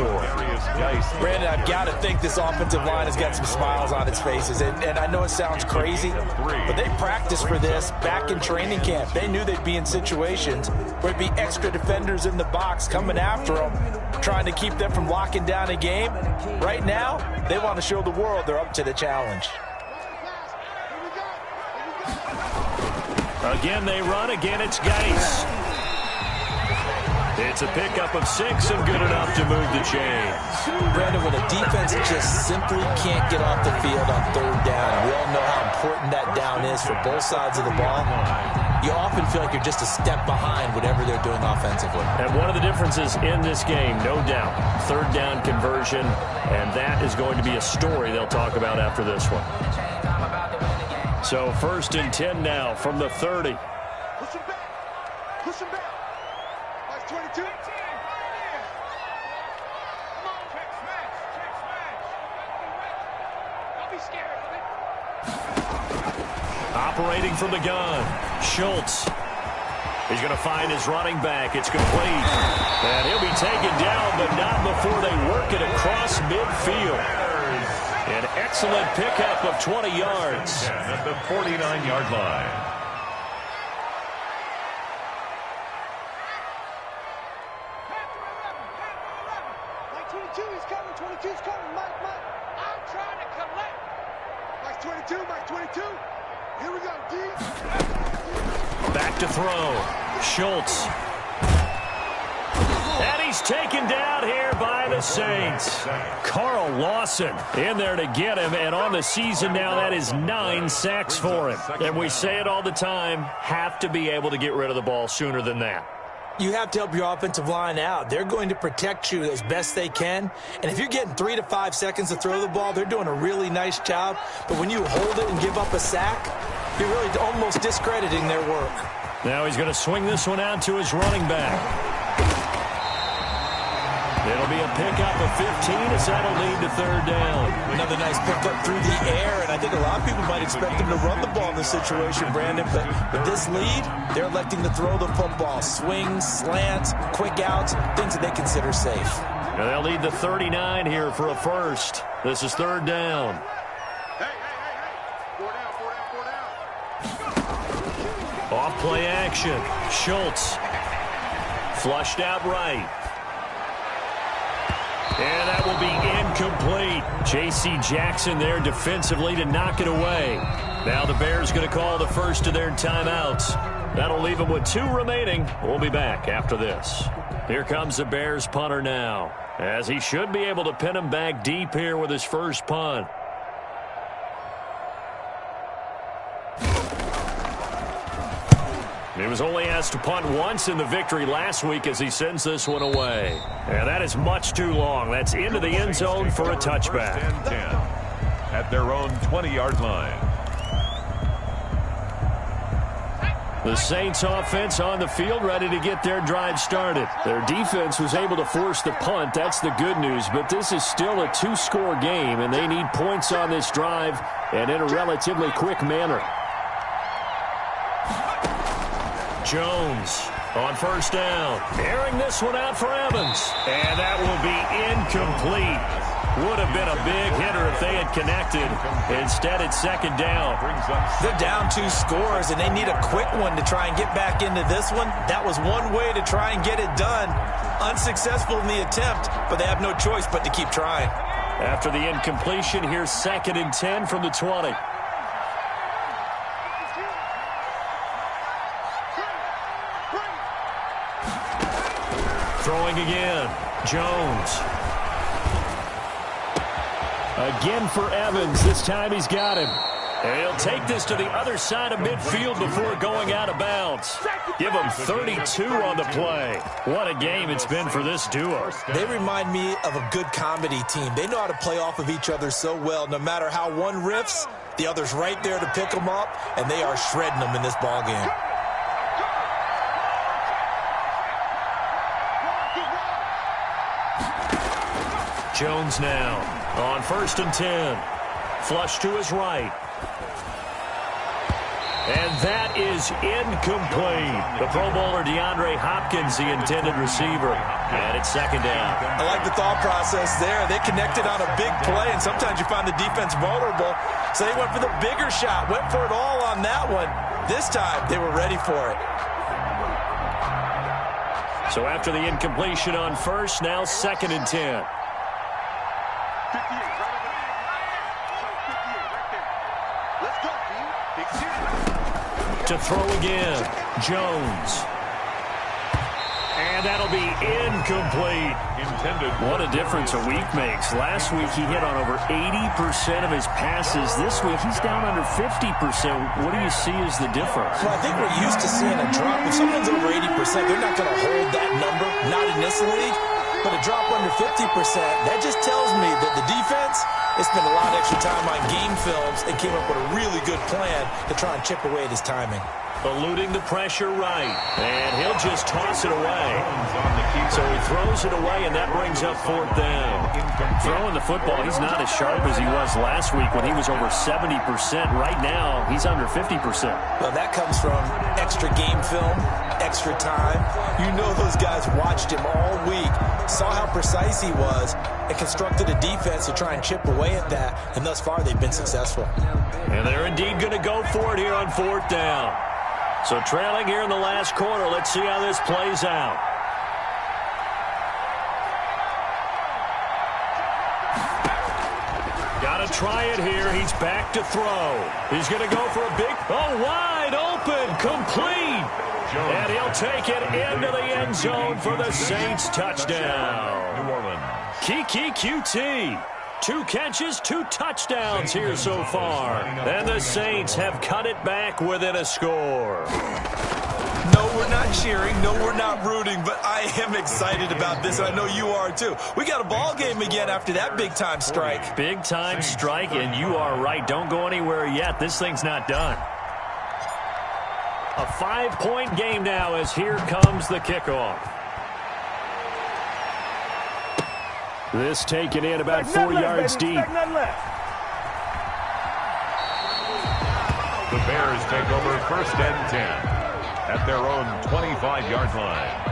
Speaker 4: Brandon, I've got to think this offensive line has got some smiles on its faces. And I know it sounds crazy, but they practiced for this back in training camp. They knew they'd be in situations where there'd be extra defenders in the box coming after them, trying to keep them from locking down a game. Right now, they want to show the world they're up to the challenge.
Speaker 2: Again, they run. Again, it's Geis. It's a pickup of 6 and good enough to move the chains.
Speaker 4: Brandon, when a defense just simply can't get off the field on third down, we all know how important that down is for both sides of the ball. You often feel like you're just a step behind whatever they're doing offensively.
Speaker 2: And one of the differences in this game, no doubt, third down conversion, and that is going to be a story they'll talk about after this one. So 1st and 10 now from the 30.
Speaker 6: Push him back. Push him back. That's 22. Come on, check smash. Check smash. Don't be scared of it.
Speaker 2: Operating from the gun, Schultz. He's going to find his running back. It's complete. And he'll be taken down, but not before they work it across midfield. An excellent pickup of 20 yards.
Speaker 3: At the 49-yard line.
Speaker 6: Like 22, he's coming. 22's coming. Mike. I'm trying to collect. Mike 22, Mike 22. Here we go, D.
Speaker 2: Back to throw. Schultz. And he's taken down here by the Saints. Carl Lawson in there to get him, and on the season now, that is 9 sacks for him. And we say it all the time, have to be able to get rid of the ball sooner than that.
Speaker 4: You have to help your offensive line out. They're going to protect you as best they can. And if you're getting 3 to 5 seconds to throw the ball, they're doing a really nice job. But when you hold it and give up a sack, you're really almost discrediting their work.
Speaker 2: Now he's going to swing this one out to his running back. It'll be a pickup of 15 as that'll lead to third down.
Speaker 4: Another nice pickup through the air, and I think a lot of people might expect him to run the ball in this situation, Brandon. But with this lead, they're electing to throw the football. Swings, slants, quick outs, things that they consider safe.
Speaker 2: And they'll lead the 39 here for a first. This is third down.
Speaker 6: Hey. 4 down.
Speaker 2: Off play action. Schultz. Flushed out right. And that will be incomplete. J.C. Jackson there defensively to knock it away. Now the Bears going to call the first of their timeouts. That'll leave them with 2 remaining. We'll be back after this. Here comes the Bears punter now, as he should be able to pin him back deep here with his first punt. He was only asked to punt once in the victory last week as he sends this one away. And that is much too long. That's into the end zone for a touchback.
Speaker 3: 10 at their own 20-yard line.
Speaker 2: The Saints offense on the field ready to get their drive started. Their defense was able to force the punt. That's the good news. But this is still a 2-score game, and they need points on this drive and in a relatively quick manner. Jones on first down. Airing this one out for Evans. And that will be incomplete. Would have been a big hitter if they had connected. Instead, it's second down.
Speaker 4: They're down 2 scores, and they need a quick one to try and get back into this one. That was one way to try and get it done. Unsuccessful in the attempt, but they have no choice but to keep trying.
Speaker 2: After the incompletion, here's 2nd and 10 from the 20. Throwing again. Jones. Again for Evans. This time he's got him. And he'll take this to the other side of midfield before going out of bounds. Give him 32 on the play. What a game it's been for this duo.
Speaker 4: They remind me of a good comedy team. They know how to play off of each other so well. No matter how one riffs, the other's right there to pick them up, and they are shredding them in this ball game.
Speaker 2: Jones now on 1st and 10. Flush to his right. And that is incomplete. The Pro Bowler DeAndre Hopkins, the intended receiver. And it's 2nd down.
Speaker 4: I like the thought process there. They connected on a big play, and sometimes you find the defense vulnerable. So they went for the bigger shot, went for it all on that one. This time, they were ready for it.
Speaker 2: So after the incompletion on 1st, now 2nd and 10. To throw again, Jones. And that'll be incomplete.
Speaker 3: Intended.
Speaker 2: What a difference a week makes. Last week he hit on over 80% of his passes. This week he's down under 50%. What do you see as the difference?
Speaker 4: Well, I think we're used to seeing a drop. If someone's over 80%, they're not going to hold that number, not in this league. But a drop under 50%, that just tells me that the defense has spent a lot of extra time on game films and came up with a really good plan to try and chip away at his timing.
Speaker 2: Eluding the pressure right. And he'll just toss it away. So he throws it away, and that brings up 4th down. Throwing the football, he's not as sharp as he was last week when he was over 70%. Right now, he's under 50%.
Speaker 4: Well, that comes from extra game film, extra time. You know those guys watched him all week, saw how precise he was, and constructed a defense to try and chip away at that. And thus far, they've been successful.
Speaker 2: And they're indeed going to go for it here on 4th down. So trailing here in the last quarter, let's see how this plays out. Got to try it here. He's back to throw. He's going to go for a big, wide open, complete. And he'll take it into the end zone for the Saints touchdown.
Speaker 3: New Orleans.
Speaker 2: Kiki QT. 2 catches, 2 touchdowns here so far. And the Saints have cut it back within a score.
Speaker 4: No, we're not cheering. No, we're not rooting. But I am excited about this, and I know you are too. We got a ball game again after that big-time strike.
Speaker 2: Big-time strike, and you are right. Don't go anywhere yet. This thing's not done. A 5-point game now as here comes the kickoff. This taken in about 4 yards deep.
Speaker 3: The Bears take over 1st and 10 at their own 25-yard line.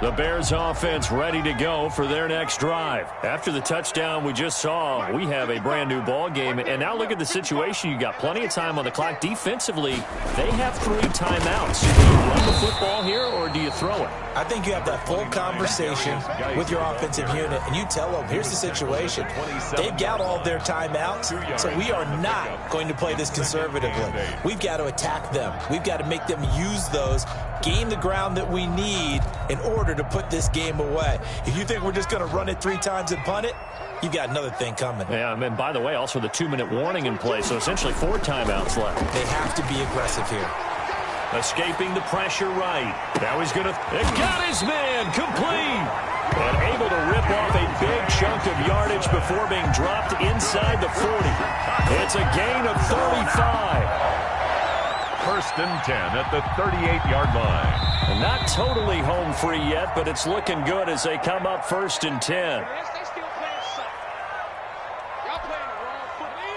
Speaker 2: The Bears offense ready to go for their next drive. After the touchdown we just saw, we have a brand new ball game. And now look at the situation. You got plenty of time on the clock. Defensively, they have 3 timeouts. Do you run the football here or do you throw it?
Speaker 4: I think you have that full conversation with your offensive unit, and you tell them, here's the situation. They've got all their timeouts, so we are not going to play this conservatively. We've got to attack them. We've got to make them use those, gain the ground that we need in order to put this game away. If you think we're just going to run it 3 times and punt it, you've got another thing coming.
Speaker 2: Yeah, and by the way, also the 2-minute warning in play, so essentially 4 timeouts left.
Speaker 4: They have to be aggressive here.
Speaker 2: Escaping the pressure right. Now he's going to... It got his man complete. And able to rip off a big chunk of yardage before being dropped inside the 40. It's a gain of 35.
Speaker 3: 1st and 10 at the 38-yard line.
Speaker 2: And not totally home free yet, but it's looking good as they come up 1st and 10.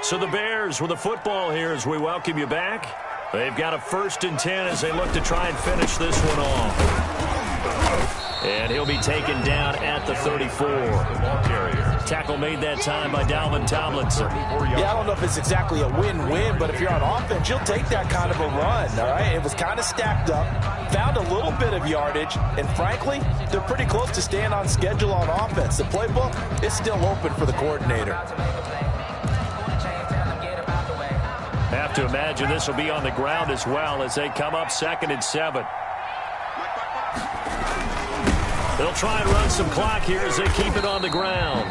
Speaker 2: So the Bears with the football here as we welcome you back. They've got a 1st and 10 as they look to try and finish this one off. And he'll be taken down at the 34. Tackle made that time by Dalvin Tomlinson.
Speaker 4: Yeah, I don't know if it's exactly a win-win, but if you're on offense, you'll take that kind of a run, all right? It was kind of stacked up, found a little bit of yardage, and frankly, they're pretty close to staying on schedule on offense. The playbook is still open for the coordinator.
Speaker 2: Have to imagine this will be on the ground as well as they come up 2nd and 7. They'll try and run some clock here as they keep it on the ground.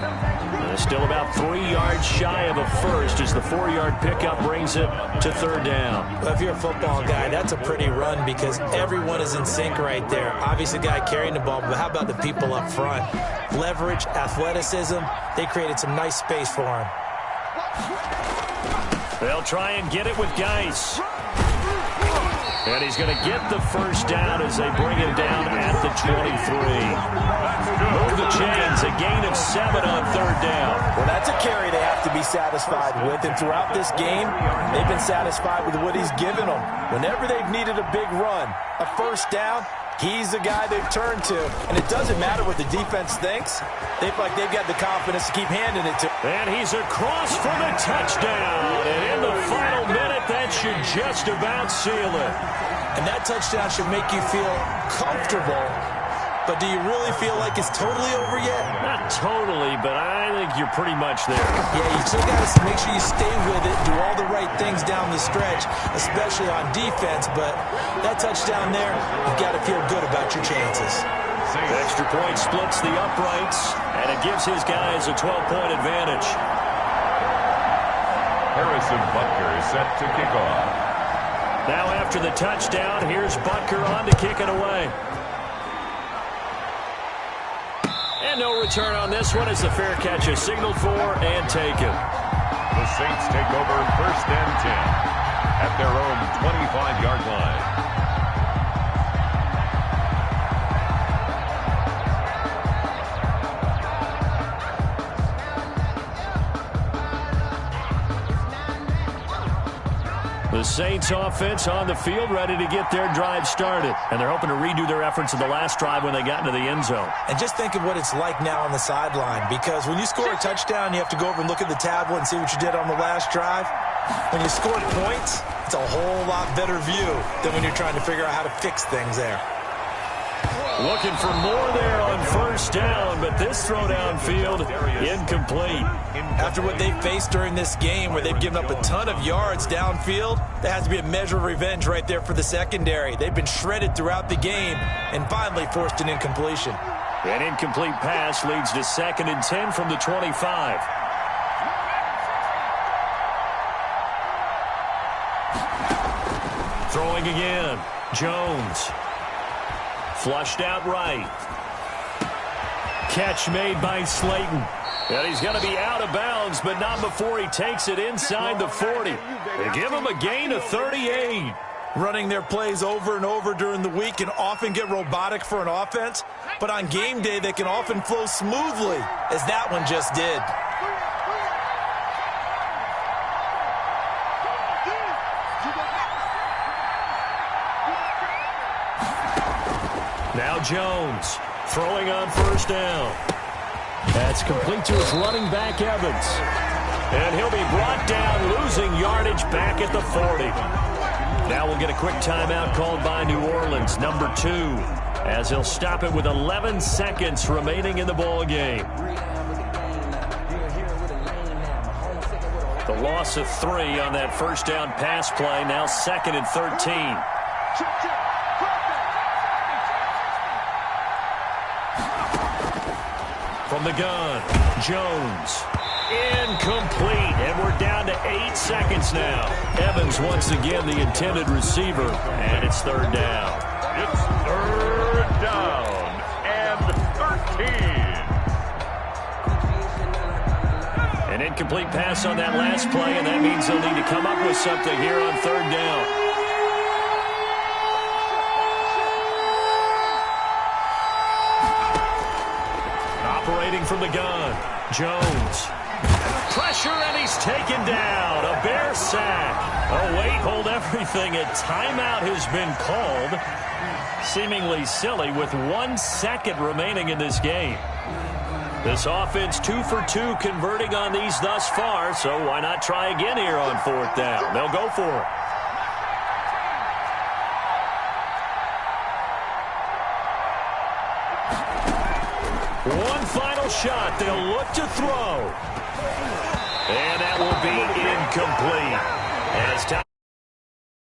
Speaker 2: Still about 3 yards shy of a first as the 4-yard pickup brings it to 3rd down.
Speaker 4: Well, if you're a football guy, that's a pretty run because everyone is in sync right there. Obviously, the guy carrying the ball, but how about the people up front? Leverage, athleticism, they created some nice space for him.
Speaker 2: They'll try and get it with Geis. And he's going to get the first down as they bring him down at the 23. Move the chains, a gain of 7 on 3rd down.
Speaker 4: Well, that's a carry they have to be satisfied with. And throughout this game, they've been satisfied with what he's given them. Whenever they've needed a big run, a first down, he's the guy they've turned to. And it doesn't matter what the defense thinks. They feel like they've got the confidence to keep handing it to.
Speaker 2: And he's across for the touchdown. And in the final minute, that should just about seal it.
Speaker 4: And that touchdown should make you feel comfortable. But do you really feel like it's totally over yet?
Speaker 2: Not totally, but I think you're pretty much there.
Speaker 4: Yeah, you still got to make sure you stay with it, do all the right things down the stretch, especially on defense. But that touchdown there, you've got to feel good about your chances.
Speaker 2: The extra point splits the uprights, and it gives his guys a 12-point advantage.
Speaker 3: Harrison Butker is set to kick off.
Speaker 2: Now after the touchdown, here's Butker on to kick it away. And no return on this one as the fair catch is signaled for and taken.
Speaker 3: The Saints take over 1st and 10 at their own 25-yard line.
Speaker 2: The Saints offense on the field ready to get their drive started. And they're hoping to redo their efforts in the last drive when they got into the end zone.
Speaker 4: And just think of what it's like now on the sideline. Because when you score a touchdown, you have to go over and look at the tablet and see what you did on the last drive. When you score points, it's a whole lot better view than when you're trying to figure out how to fix things there.
Speaker 2: Looking for more there on 1st down, but this throw downfield incomplete.
Speaker 4: After what they've faced during this game where they've given up a ton of yards downfield, there has to be a measure of revenge right there for the secondary. They've been shredded throughout the game and finally forced an incompletion.
Speaker 2: An incomplete pass leads to 2nd and 10 from the 25. Throwing again, Jones. Flushed out right. Catch made by Slayton. And he's going to be out of bounds, but not before he takes it inside the 40. They give him a gain of 38.
Speaker 4: Running their plays over and over during the week can often get robotic for an offense, but on game day they can often flow smoothly, as that one just did.
Speaker 2: Now Jones throwing on 1st down. That's complete to his running back, Evans. And he'll be brought down, losing yardage back at the 40. Now we'll get a quick timeout called by New Orleans, number 2, as he'll stop it with 11 seconds remaining in the ball game. The loss of 3 on that 1st down pass play, now 2nd and 13. From the gun, Jones. Incomplete, and we're down to 8 seconds now. Evans once again the intended receiver, and it's 3rd down.
Speaker 3: It's 3rd down and 13.
Speaker 2: An incomplete pass on that last play, and that means they'll need to come up with something here on 3rd down. Operating from the gun, Jones. Pressure, and he's taken down. A Bear sack. Oh, wait, hold everything. A timeout has been called. Seemingly silly with 1 second remaining in this game. This offense 2 for 2 converting on these thus far, so why not try again here on 4th down? They'll go for it. One final shot. They'll look to throw. And that will be incomplete. And it's time.